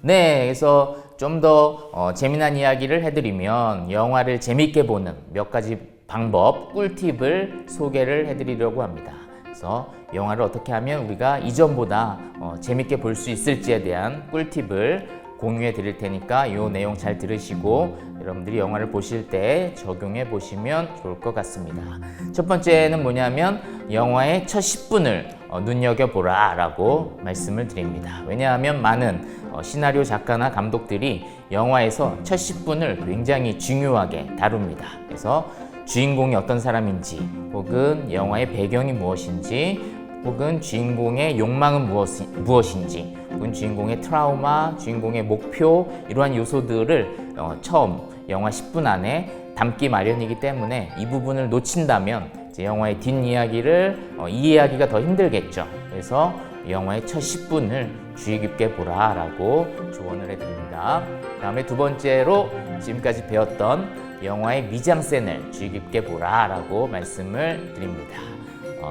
네, 그래서 좀 더 재미난 이야기를 해드리면 영화를 재밌게 보는 몇 가지 방법, 꿀팁을 소개를 해드리려고 합니다. 그래서 영화를 어떻게 하면 우리가 이전보다 재밌게 볼 수 있을지에 대한 꿀팁을 공유해 드릴 테니까 이 내용 잘 들으시고 여러분들이 영화를 보실 때 적용해 보시면 좋을 것 같습니다. 첫 번째는 뭐냐면 영화의 첫 10분을 눈여겨보라 라고 말씀을 드립니다. 왜냐하면 많은 시나리오 작가나 감독들이 영화에서 첫 10분을 굉장히 중요하게 다룹니다. 그래서 주인공이 어떤 사람인지, 혹은 영화의 배경이 무엇인지, 혹은 주인공의 욕망은 무엇인지, 혹은 주인공의 트라우마, 주인공의 목표, 이러한 요소들을 처음 영화 10분 안에 담기 마련이기 때문에 이 부분을 놓친다면 이제 영화의 뒷이야기를 이해하기가 더 힘들겠죠. 그래서 영화의 첫 10분을 주의 깊게 보라 라고 조언을 해드립니다. 그 다음에 두 번째로 지금까지 배웠던 영화의 미장센을 주의 깊게 보라 라고 말씀을 드립니다.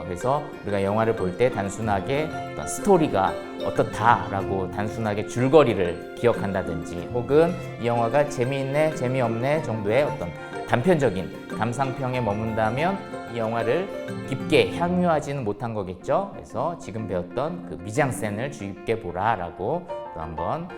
그래서 우리가 영화를 볼 때 단순하게 어떤 스토리가 어떻다라고 단순하게 줄거리를 기억한다든지, 혹은 이 영화가 재미있네, 재미없네 정도의 어떤 단편적인 감상평에 머문다면 이 영화를 깊게 향유하지는 못한 거겠죠. 그래서 지금 배웠던 그 미장센을 주의 깊게 보라라고 또 한번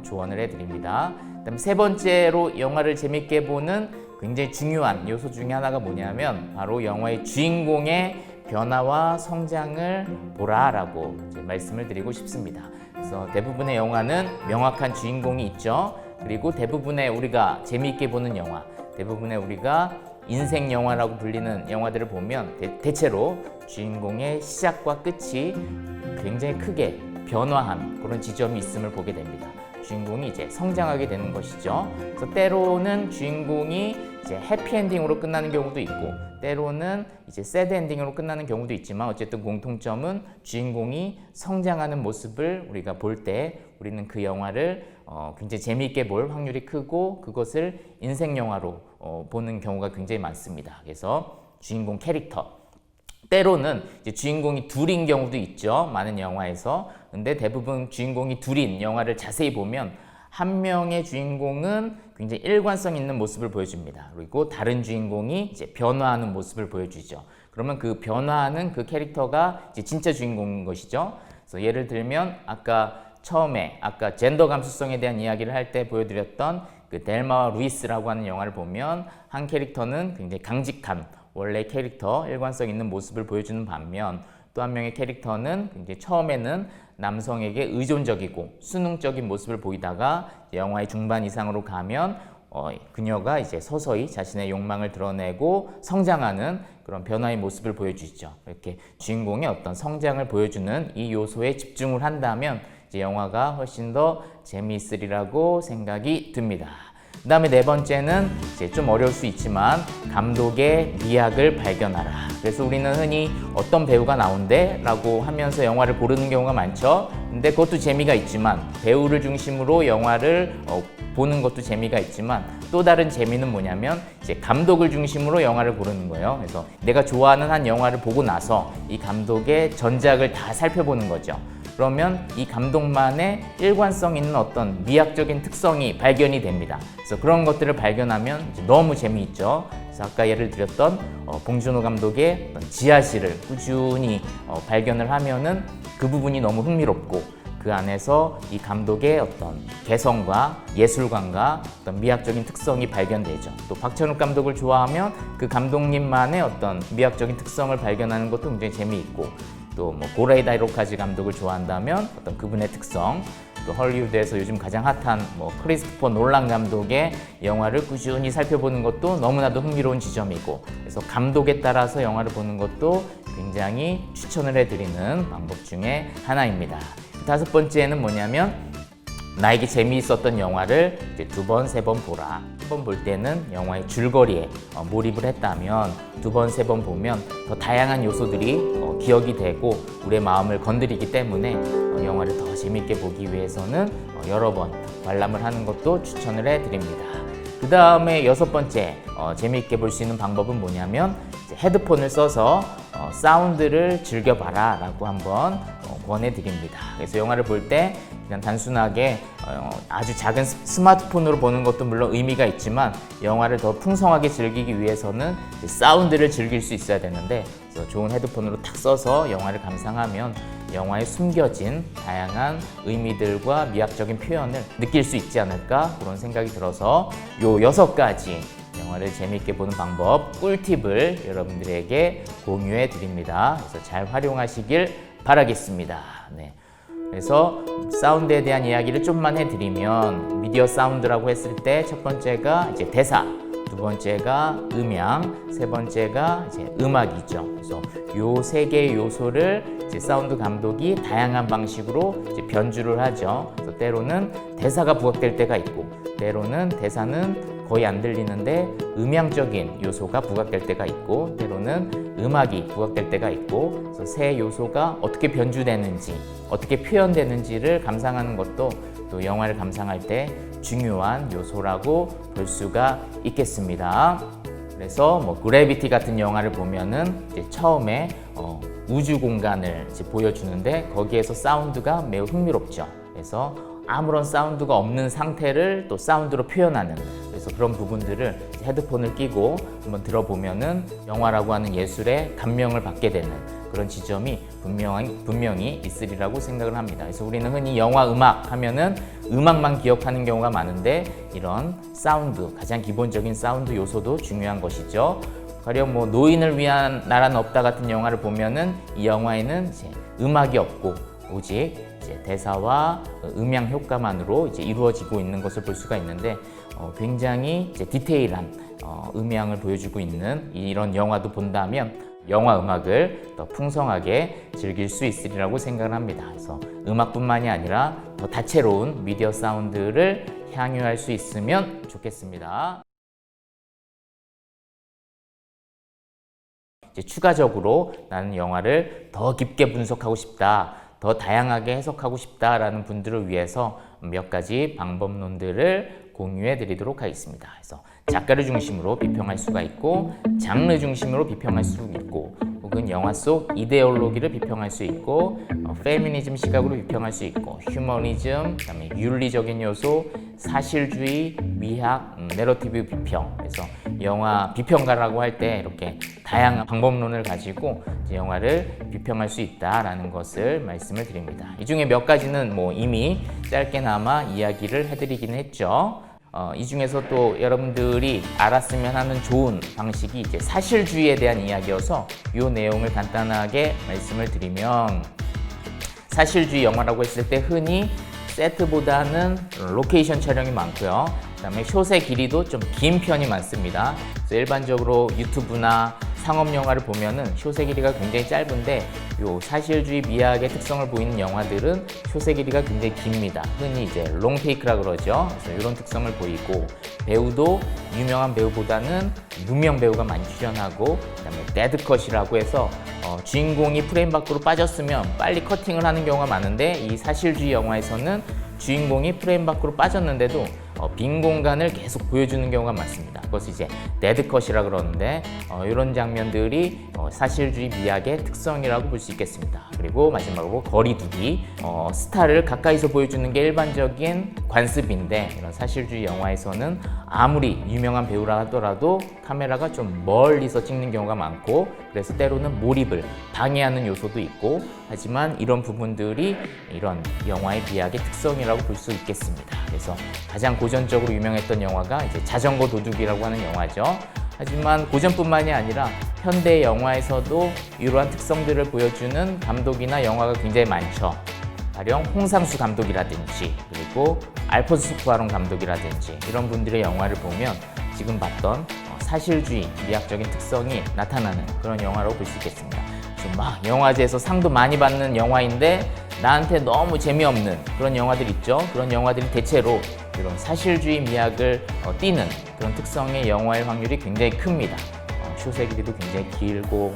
조언을 해드립니다. 그다음 세 번째로 영화를 재밌게 보는 굉장히 중요한 요소 중에 하나가 뭐냐면 바로 영화의 주인공의 변화와 성장을 보라라고 말씀을 드리고 싶습니다. 그래서 대부분의 영화는 명확한 주인공이 있죠. 그리고 대부분의 우리가 재미있게 보는 영화, 대부분의 우리가 인생 영화라고 불리는 영화들을 보면 대체로 주인공의 시작과 끝이 굉장히 크게 변화한 그런 지점이 있음을 보게 됩니다. 주인공이 이제 성장하게 되는 것이죠. 그래서 때로는 주인공이 이제 해피엔딩으로 끝나는 경우도 있고, 때로는 이제 새드 엔딩으로 끝나는 경우도 있지만, 어쨌든 공통점은 주인공이 성장하는 모습을 우리가 볼 때 우리는 그 영화를 굉장히 재미있게 볼 확률이 크고, 그것을 인생 영화로 보는 경우가 굉장히 많습니다. 그래서 주인공 캐릭터, 때로는 이제 주인공이 둘인 경우도 있죠. 많은 영화에서. 근데 대부분 주인공이 둘인 영화를 자세히 보면 한 명의 주인공은 굉장히 일관성 있는 모습을 보여줍니다. 그리고 다른 주인공이 이제 변화하는 모습을 보여주죠. 그러면 그 변화하는 그 캐릭터가 이제 진짜 주인공인 것이죠. 그래서 예를 들면 처음에 젠더 감수성에 대한 이야기를 할 때 보여드렸던 그 델마와 루이스라고 하는 영화를 보면 한 캐릭터는 굉장히 강직한 원래 캐릭터, 일관성 있는 모습을 보여주는 반면, 또 한 명의 캐릭터는 이제 처음에는 남성에게 의존적이고 수능적인 모습을 보이다가 영화의 중반 이상으로 가면 그녀가 이제 서서히 자신의 욕망을 드러내고 성장하는 그런 변화의 모습을 보여주죠. 이렇게 주인공의 어떤 성장을 보여주는 이 요소에 집중을 한다면 이제 영화가 훨씬 더 재미있으리라고 생각이 듭니다. 그 다음에 네 번째는 이제 좀 어려울 수 있지만 감독의 미학을 발견하라. 그래서 우리는 흔히 어떤 배우가 나온대? 라고 하면서 영화를 고르는 경우가 많죠. 근데 그것도 재미가 있지만, 배우를 중심으로 영화를 보는 것도 재미가 있지만, 또 다른 재미는 뭐냐면 이제 감독을 중심으로 영화를 고르는 거예요. 그래서 내가 좋아하는 한 영화를 보고 나서 이 감독의 전작을 다 살펴보는 거죠. 그러면 이 감독만의 일관성 있는 어떤 미학적인 특성이 발견이 됩니다. 그래서 그런 것들을 발견하면 이제 너무 재미있죠. 그래서 아까 예를 들었던 봉준호 감독의 어떤 지하실을 꾸준히 발견을 하면은 그 부분이 너무 흥미롭고, 그 안에서 이 감독의 어떤 개성과 예술관과 어떤 미학적인 특성이 발견되죠. 또 박찬욱 감독을 좋아하면 그 감독님만의 어떤 미학적인 특성을 발견하는 것도 굉장히 재미있고, 또 뭐 고레이다 히로카즈 감독을 좋아한다면 어떤 그분의 특성, 또 헐리우드에서 요즘 가장 핫한 뭐 크리스토퍼 놀란 감독의 영화를 꾸준히 살펴보는 것도 너무나도 흥미로운 지점이고, 그래서 감독에 따라서 영화를 보는 것도 굉장히 추천을 해드리는 방법 중에 하나입니다. 다섯 번째는 뭐냐면 나에게 재미있었던 영화를 이제 두 번, 세 번 보라. 한 번 볼 때는 영화의 줄거리에 몰입을 했다면 두 번, 세 번 보면 더 다양한 요소들이 기억이 되고 우리의 마음을 건드리기 때문에 영화를 더 재미있게 보기 위해서는 여러 번 관람을 하는 것도 추천을 해드립니다. 그 다음에 여섯 번째 재미있게 볼 수 있는 방법은 뭐냐면 이제 헤드폰을 써서 사운드를 즐겨봐라 라고 한번 권해드립니다. 그래서 영화를 볼 때 그냥 단순하게 아주 작은 스마트폰으로 보는 것도 물론 의미가 있지만 영화를 더 풍성하게 즐기기 위해서는 사운드를 즐길 수 있어야 되는데, 그래서 좋은 헤드폰으로 탁 써서 영화를 감상하면 영화에 숨겨진 다양한 의미들과 미학적인 표현을 느낄 수 있지 않을까, 그런 생각이 들어서 요 6가지 영화를 재미있게 보는 방법, 꿀팁을 여러분들에게 공유해 드립니다. 그래서 잘 활용하시길 바라겠습니다. 네. 그래서 사운드에 대한 이야기를 좀만 해드리면, 미디어 사운드라고 했을 때 첫 번째가 이제 대사, 두 번째가 음향, 세 번째가 이제 음악이죠. 그래서 요 3개의 요소를 이제 사운드 감독이 다양한 방식으로 이제 변주를 하죠. 그래서 때로는 대사가 부각될 때가 있고, 때로는 대사는 거의 안 들리는데 음향적인 요소가 부각될 때가 있고, 때로는 음악이 부각될 때가 있고, 그래서 세 요소가 어떻게 변주되는지, 어떻게 표현되는지를 감상하는 것도 또 영화를 감상할 때 중요한 요소라고 볼 수가 있겠습니다. 그래서 뭐 그래비티 같은 영화를 보면은 이제 처음에 우주 공간을 이제 보여주는데 거기에서 사운드가 매우 흥미롭죠. 그래서 아무런 사운드가 없는 상태를 또 사운드로 표현하는, 그래서 그런 부분들을 헤드폰을 끼고 한번 들어보면은 영화라고 하는 예술에 감명을 받게 되는 그런 지점이 분명히 있으리라고 생각을 합니다. 그래서 우리는 흔히 영화 음악 하면은 음악만 기억하는 경우가 많은데, 이런 사운드, 가장 기본적인 사운드 요소도 중요한 것이죠. 가령 뭐 노인을 위한 나라는 없다 같은 영화를 보면은 이 영화에는 이제 음악이 없고 오직 이제 대사와 음향 효과만으로 이제 이루어지고 있는 것을 볼 수가 있는데, 굉장히 이제 디테일한 음향을 보여주고 있는 이런 영화도 본다면 영화 음악을 더 풍성하게 즐길 수 있으리라고 생각을 합니다. 그래서 음악뿐만이 아니라 더 다채로운 미디어 사운드를 향유할 수 있으면 좋겠습니다. 이제 추가적으로 나는 영화를 더 깊게 분석하고 싶다, 더 다양하게 해석하고 싶다라는 분들을 위해서 몇 가지 방법론들을 공유해 드리도록 하겠습니다. 그래서 작가를 중심으로 비평할 수가 있고, 장르 중심으로 비평할 수 있고, 혹은 영화 속 이데올로기를 비평할 수 있고, 페미니즘 시각으로 비평할 수 있고, 휴머니즘, 그다음에 윤리적인 요소, 사실주의, 미학, 내러티브 비평. 그래서 영화 비평가라고 할 때 이렇게 다양한 방법론을 가지고 이제 영화를 비평할 수 있다라는 것을 말씀을 드립니다. 이 중에 몇 가지는 뭐 이미 짧게나마 이야기를 해드리긴 했죠. 이 중에서 또 여러분들이 알았으면 하는 좋은 방식이 이제 사실주의에 대한 이야기여서 이 내용을 간단하게 말씀을 드리면, 사실주의 영화라고 했을 때 흔히 세트보다는 로케이션 촬영이 많고요. 그다음에 숏의 길이도 좀 긴 편이 많습니다. 그래서 일반적으로 유튜브나 상업 영화를 보면은 숏의 길이가 굉장히 짧은데, 요 사실주의 미학의 특성을 보이는 영화들은 숏의 길이가 굉장히 깁니다. 흔히 이제 롱테이크라 그러죠. 그래서 이런 특성을 보이고, 배우도 유명한 배우보다는 무명 배우가 많이 출연하고, 그다음에 데드컷이라고 해서 주인공이 프레임 밖으로 빠졌으면 빨리 커팅을 하는 경우가 많은데, 이 사실주의 영화에서는 주인공이 프레임 밖으로 빠졌는데도 빈 공간을 계속 보여주는 경우가 많습니다. 그것을 이제 데드컷이라 그러는데, 이런 장면들이 사실주의 미학의 특성이라고 볼 수 있겠습니다. 그리고 마지막으로 거리두기, 스타를 가까이서 보여주는 게 일반적인 관습인데, 이런 사실주의 영화에서는 아무리 유명한 배우라 하더라도 카메라가 좀 멀리서 찍는 경우가 많고, 그래서 때로는 몰입을 방해하는 요소도 있고, 하지만 이런 부분들이 이런 영화의 미학의 특성이라고 볼 수 있겠습니다. 그래서 가장 고전적으로 유명했던 영화가 이제 자전거 도둑이라고 하는 영화죠. 하지만 고전뿐만이 아니라 현대 영화에서도 이러한 특성들을 보여주는 감독이나 영화가 굉장히 많죠. 가령 홍상수 감독이라든지, 그리고 알폰소 쿠아론 감독이라든지, 이런 분들의 영화를 보면 지금 봤던 사실주의 미학적인 특성이 나타나는 그런 영화라고 볼 수 있겠습니다. 그래서 막 영화제에서 상도 많이 받는 영화인데 나한테 너무 재미없는 그런 영화들 있죠. 그런 영화들이 대체로 이런 사실주의 미학을 띠는 그런 특성의 영화일 확률이 굉장히 큽니다. 숏의 길이도 굉장히 길고,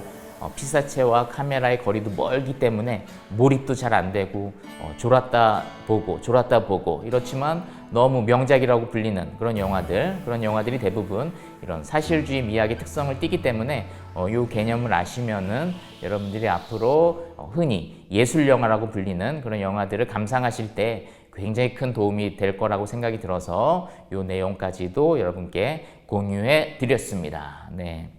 피사체와 카메라의 거리도 멀기 때문에 몰입도 잘 안 되고, 졸았다 보고 이렇지만 너무 명작이라고 불리는 그런 영화들이 대부분 이런 사실주의 미학의 특성을 띠기 때문에 이 개념을 아시면은 여러분들이 앞으로 흔히 예술 영화라고 불리는 그런 영화들을 감상하실 때 굉장히 큰 도움이 될 거라고 생각이 들어서 이 내용까지도 여러분께 공유해 드렸습니다. 네.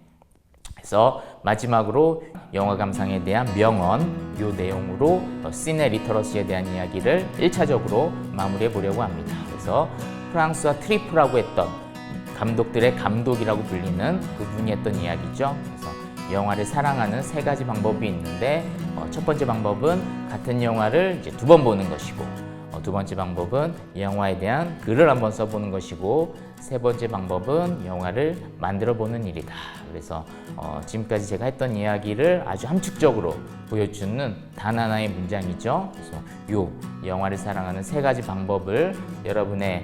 그래서 마지막으로 영화 감상에 대한 명언 이 내용으로 시네 리터러시에 대한 이야기를 1차적으로 마무리해 보려고 합니다. 그래서 프랑스와 트리프라고 했던 감독들의 감독이라고 불리는 그분이 했던 이야기죠. 그래서 영화를 사랑하는 3가지 방법이 있는데 첫 번째 방법은 같은 영화를 이제 2번 보는 것이고 두 번째 방법은 영화에 대한 글을 한번 써보는 것이고 세 번째 방법은 영화를 만들어 보는 일이다. 그래서 지금까지 제가 했던 이야기를 아주 함축적으로 보여주는 단 하나의 문장이죠. 그래서 요 영화를 사랑하는 3가지 방법을 여러분의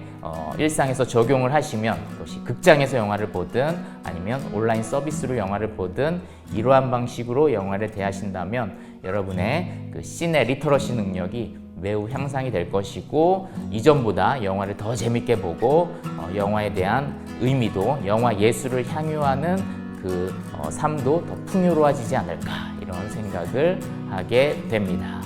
일상에서 적용을 하시면 그것이 극장에서 영화를 보든 아니면 온라인 서비스로 영화를 보든 이러한 방식으로 영화를 대하신다면 여러분의 그 시네 리터러시 능력이 매우 향상이 될 것이고 이전보다 영화를 더 재밌게 보고 영화에 대한 의미도 영화 예술을 향유하는 그 삶도 더 풍요로워지지 않을까 이런 생각을 하게 됩니다.